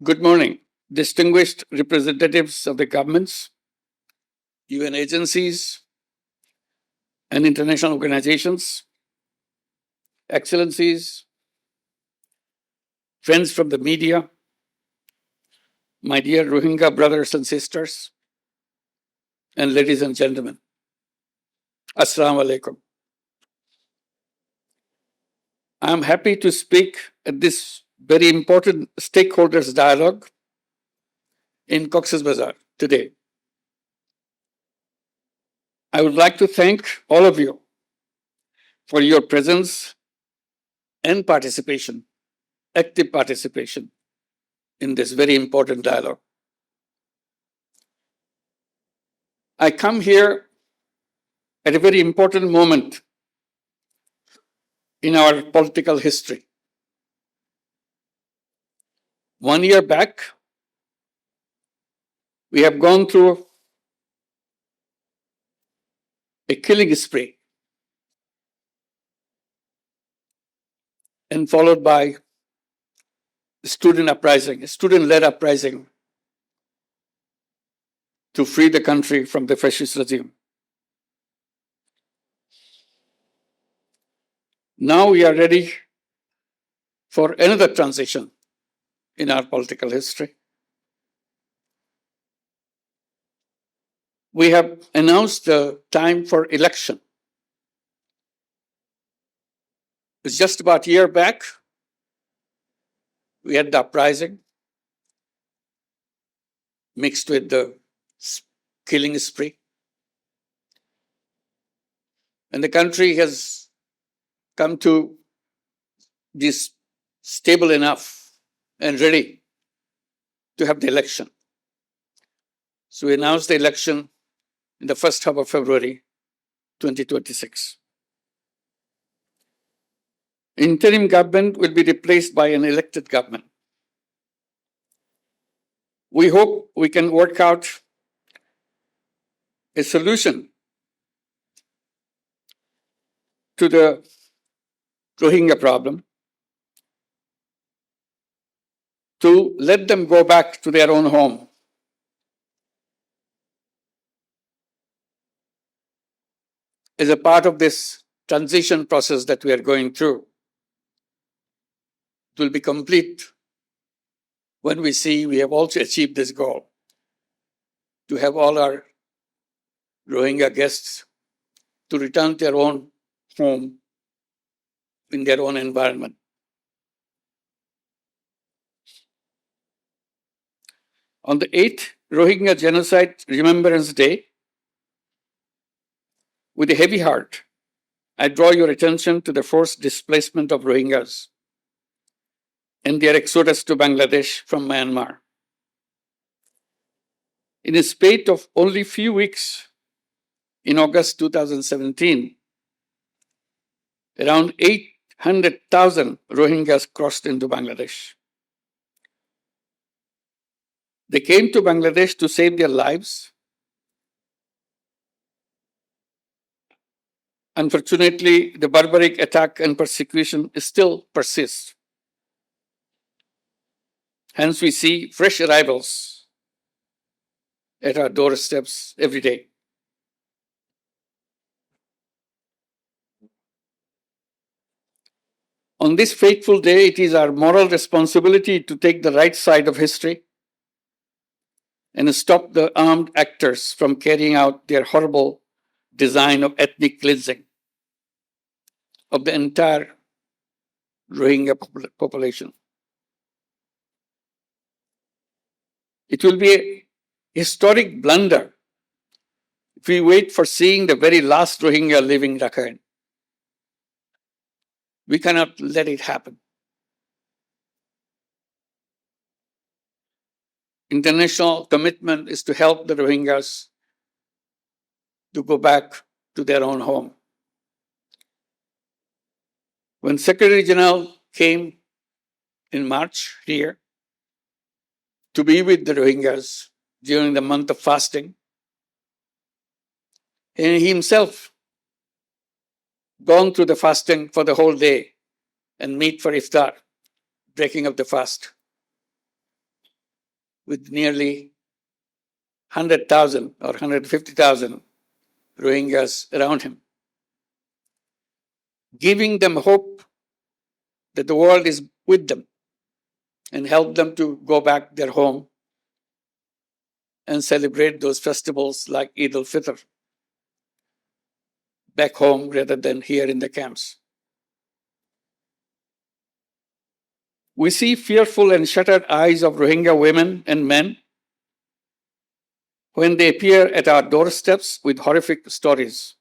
Good morning, distinguished representatives of the governments, UN agencies, and international organizations, excellencies, friends from the media, my dear Rohingya brothers and sisters, and ladies and gentlemen. Assalamu alaikum. I am happy to speak at this very important stakeholders dialogue in Cox's Bazar today. I would like to thank all of you for your presence and participation, active participation in this very important dialogue. I come here at a very important moment in our political history. 1 year back, we have gone through a killing spree and followed by student uprising, a student-led uprising to free the country from the fascist regime. Now we are ready for another transition in our political history. We have announced the time for election. It's just about a year back, we had the uprising mixed with the killing spree. And the country has come to be stable enough and ready to have the election. So we announced the election in the first half of February 2026. Interim government will be replaced by an elected government. We hope we can work out a solution to the Rohingya problem to let them go back to their own home. As a part of this transition process that we are going through, it will be complete when we see we have also achieved this goal to have all our Rohingya guests to return to their own home in their own environment. On the 8th Rohingya Genocide Remembrance Day, with a heavy heart, I draw your attention to the forced displacement of Rohingyas and their exodus to Bangladesh from Myanmar. In a spate of only few weeks, in August 2017, around 800,000 Rohingyas crossed into Bangladesh. They came to Bangladesh to save their lives. Unfortunately, the barbaric attack and persecution still persists. Hence, we see fresh arrivals at our doorsteps every day. On this fateful day, it is our moral responsibility to take the right side of history and stop the armed actors from carrying out their horrible design of ethnic cleansing of the entire Rohingya population. It will be a historic blunder if we wait for seeing the very last Rohingya living Rakhine. We cannot let it happen. International commitment is to help the Rohingyas to go back to their own home. When Secretary General came in March here to be with the Rohingyas during the month of fasting, and he himself gone through the fasting for the whole day and meet for iftar, breaking of the fast. with nearly 100,000 or 150,000 Rohingyas around him, giving them hope that the world is with them and help them to go back their home and celebrate those festivals like Eid al-Fitr back home rather than here in the camps. We see fearful and shuttered eyes of Rohingya women and men when they appear at our doorsteps with horrific stories.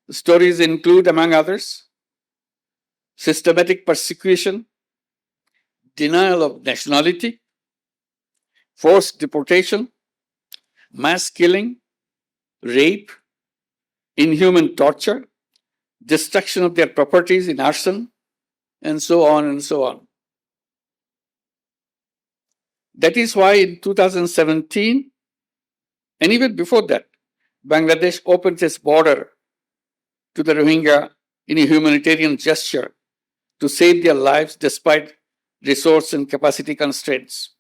The stories include, among others, systematic persecution, denial of nationality, forced deportation, mass killing, rape, inhuman torture, destruction of their properties in arson, and so on and so on. That is why in 2017, and even before that, Bangladesh opened its border to the Rohingya in a humanitarian gesture to save their lives despite resource and capacity constraints.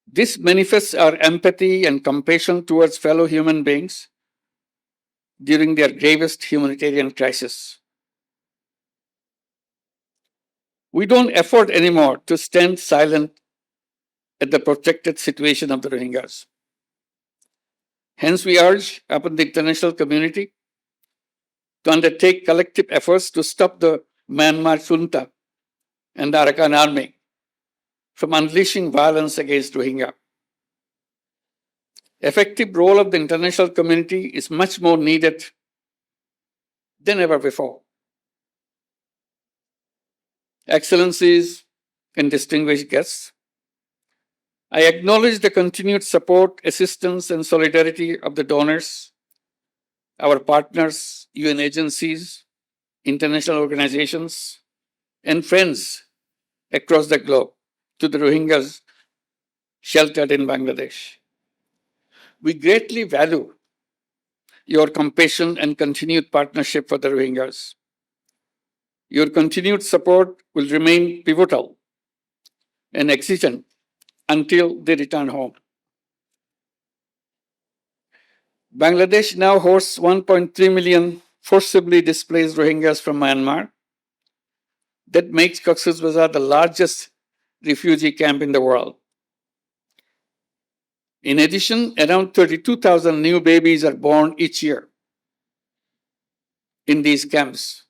This manifests our empathy and compassion towards fellow human beings during their gravest humanitarian crisis. We don't afford anymore to stand silent at the protracted situation of the Rohingyas. Hence, we urge upon the international community to undertake collective efforts to stop the Myanmar junta and the Arakan army from unleashing violence against Rohingya. Effective role of the international community is much more needed than ever before. Excellencies and distinguished guests, I acknowledge the continued support, assistance, and solidarity of the donors, our partners, UN agencies, international organizations, and friends across the globe to the Rohingyas sheltered in Bangladesh. We greatly value your compassion and continued partnership for the Rohingyas. Your continued support will remain pivotal and exigent until they return home. Bangladesh now hosts 1.3 million forcibly displaced Rohingyas from Myanmar. That makes Cox's Bazar the largest refugee camp in the world. In addition, around 32,000 new babies are born each year in these camps.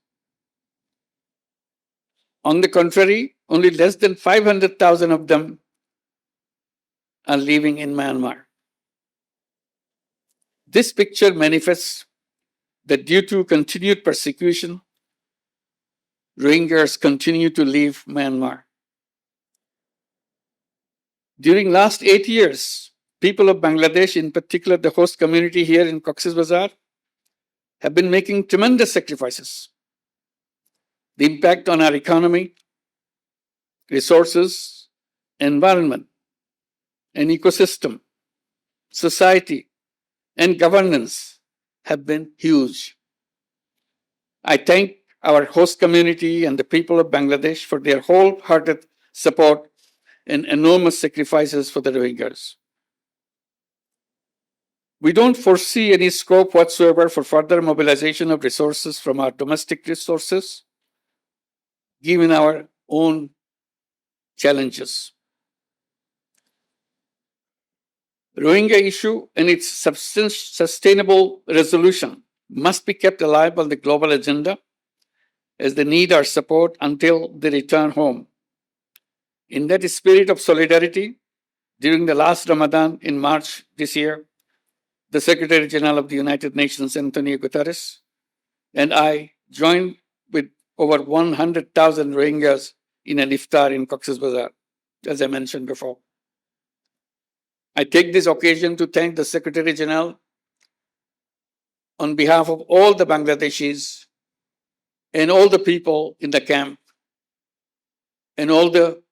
On the contrary, only less than 500,000 of them are living in Myanmar. This picture manifests that due to continued persecution, Rohingyas continue to leave Myanmar. During last 8 years, people of Bangladesh, in particular the host community here in Cox's Bazar, have been making tremendous sacrifices. The impact on our economy, resources, environment, and ecosystem, society, and governance have been huge. I thank our host community and the people of Bangladesh for their wholehearted support and enormous sacrifices for the Rohingyas. We don't foresee any scope whatsoever for further mobilization of resources from our domestic resources, given our own challenges. Rohingya issue and its sustainable resolution must be kept alive on the global agenda as they need our support until they return home. In that spirit of solidarity, during the last Ramadan in March this year, the Secretary General of the United Nations, Antonio Guterres, and I joined with over 100,000 Rohingyas in an iftar in Cox's Bazar, as I mentioned before. I take this occasion to thank the Secretary General on behalf of all the Bangladeshis and all the people in the camp and all the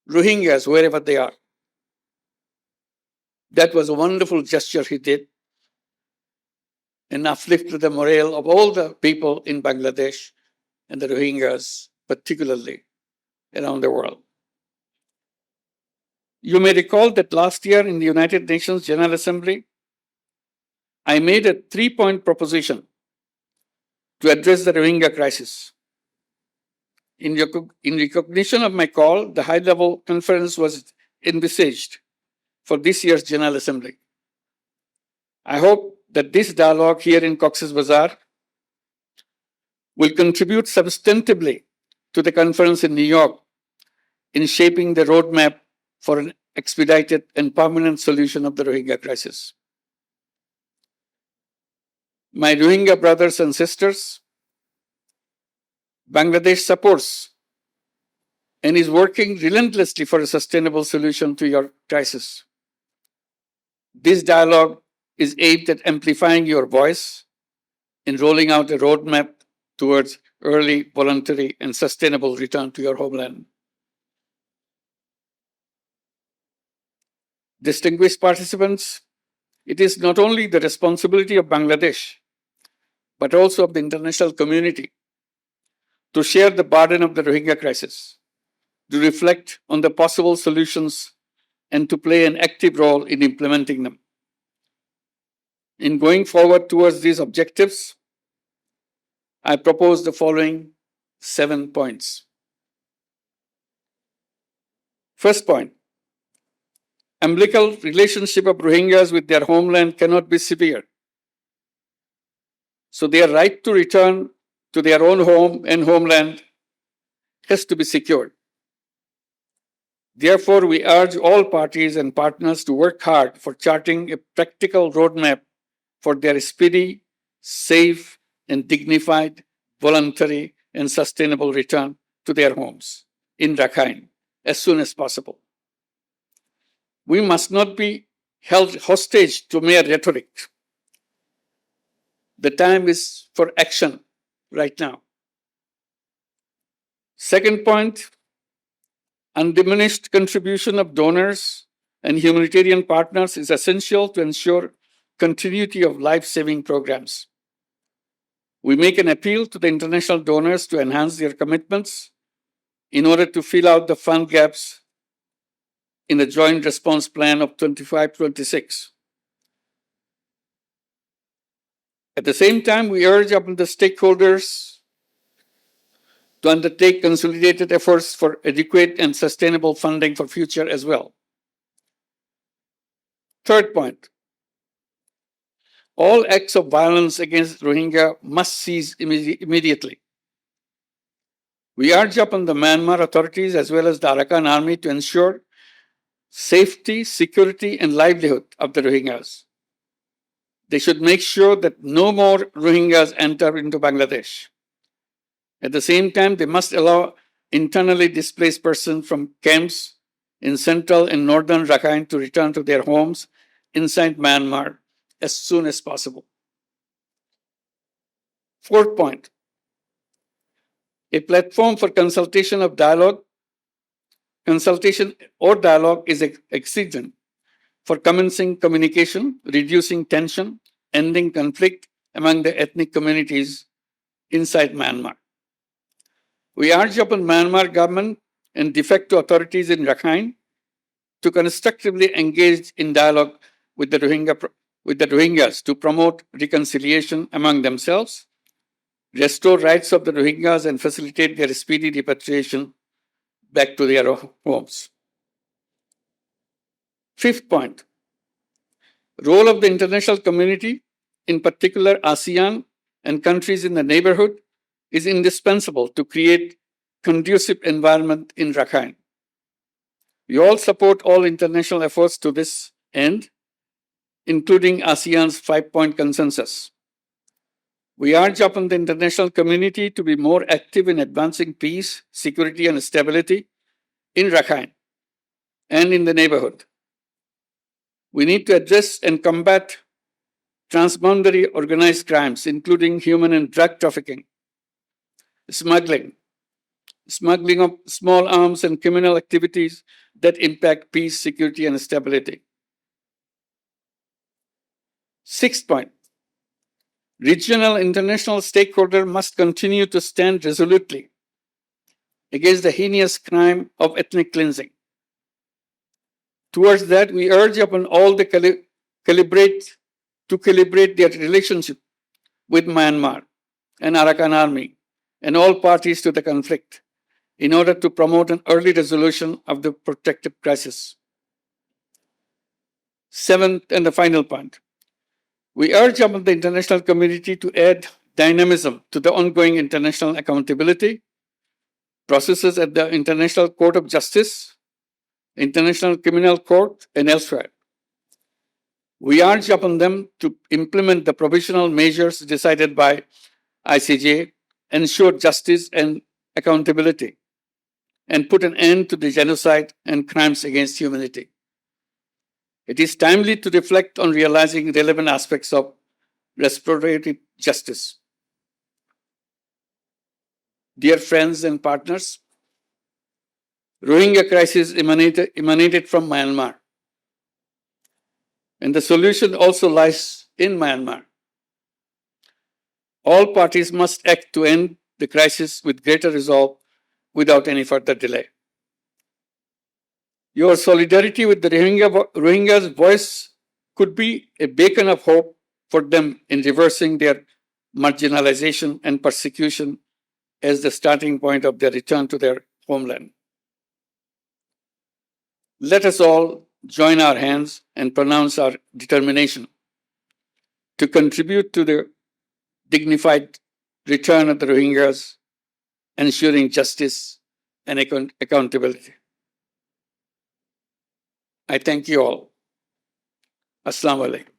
Rohingyas, wherever they are. That was a wonderful gesture he did and uplifted the morale of all the people in Bangladesh and the Rohingyas, particularly around the world. You may recall that last year in the United Nations General Assembly, I made a 3-point proposition to address the Rohingya crisis. In recognition of my call, the high-level conference was envisaged for this year's General Assembly. I hope that this dialogue here in Cox's Bazar will contribute substantively to the conference in New York in shaping the roadmap for an expedited and permanent solution of the Rohingya crisis. My Rohingya brothers and sisters, Bangladesh supports and is working relentlessly for a sustainable solution to your crisis. This dialogue is aimed at amplifying your voice in rolling out a roadmap towards early, voluntary, and sustainable return to your homeland. Distinguished participants, it is not only the responsibility of Bangladesh, but also of the international community to share the burden of the Rohingya crisis, to reflect on the possible solutions, and to play an active role in implementing them. In going forward towards these objectives, I propose the following 7 points. First point, umbilical relationship of Rohingyas with their homeland cannot be severed. So their right to return to their own home and homeland has to be secured. Therefore, we urge all parties and partners to work hard for charting a practical roadmap for their speedy, safe, and dignified, voluntary, and sustainable return to their homes in Rakhine as soon as possible. We must not be held hostage to mere rhetoric. The time is for action right now. Second point, undiminished contribution of donors and humanitarian partners is essential to ensure continuity of life-saving programs. We make an appeal to the international donors to enhance their commitments in order to fill out the fund gaps in the Joint Response Plan of 25-26. At the same time, we urge upon the stakeholders to undertake consolidated efforts for adequate and sustainable funding for future as well. Third point, all acts of violence against Rohingya must cease immediately. We urge upon the Myanmar authorities as well as the Arakan army to ensure safety, security, and livelihood of the Rohingyas. They should make sure that no more Rohingyas enter into Bangladesh. At the same time, they must allow internally displaced persons from camps in central and northern Rakhine to return to their homes inside Myanmar as soon as possible. Fourth point, a platform for consultation or dialogue is exigent for commencing communication, reducing tension, ending conflict among the ethnic communities inside Myanmar. We urge upon Myanmar government and de facto authorities in Rakhine to constructively engage in dialogue with the Rohingyas to promote reconciliation among themselves, restore rights of the Rohingyas, and facilitate their speedy repatriation back to their homes. Fifth point, role of the international community, in particular ASEAN and countries in the neighborhood, is indispensable to create conducive environment in Rakhine. We all support all international efforts to this end, including ASEAN's 5-point consensus. We urge upon the international community to be more active in advancing peace, security, and stability in Rakhine and in the neighborhood. We need to address and combat transboundary organized crimes, including human and drug trafficking, smuggling of small arms, and criminal activities that impact peace, security, and stability. Sixth point, regional and international stakeholders must continue to stand resolutely against the heinous crime of ethnic cleansing. Towards that, we urge upon all the calibrate their relationship with Myanmar and Arakan Army and all parties to the conflict in order to promote an early resolution of the protracted crisis. Seventh and the final point, we urge upon the international community to add dynamism to the ongoing international accountability processes at the International Court of Justice, International Criminal Court, and elsewhere. We urge upon them to implement the provisional measures decided by ICJ, ensure justice and accountability, and put an end to the genocide and crimes against humanity. It is timely to reflect on realizing relevant aspects of restorative justice. Dear friends and partners, Rohingya crisis emanated from Myanmar, and the solution also lies in Myanmar. All parties must act to end the crisis with greater resolve without any further delay. Your solidarity with the Rohingyas' voice could be a beacon of hope for them in reversing their marginalization and persecution as the starting point of their return to their homeland. Let us all join our hands and pronounce our determination to contribute to the dignified return of the Rohingyas, ensuring justice and accountability. I thank you all. Assalamu alaikum.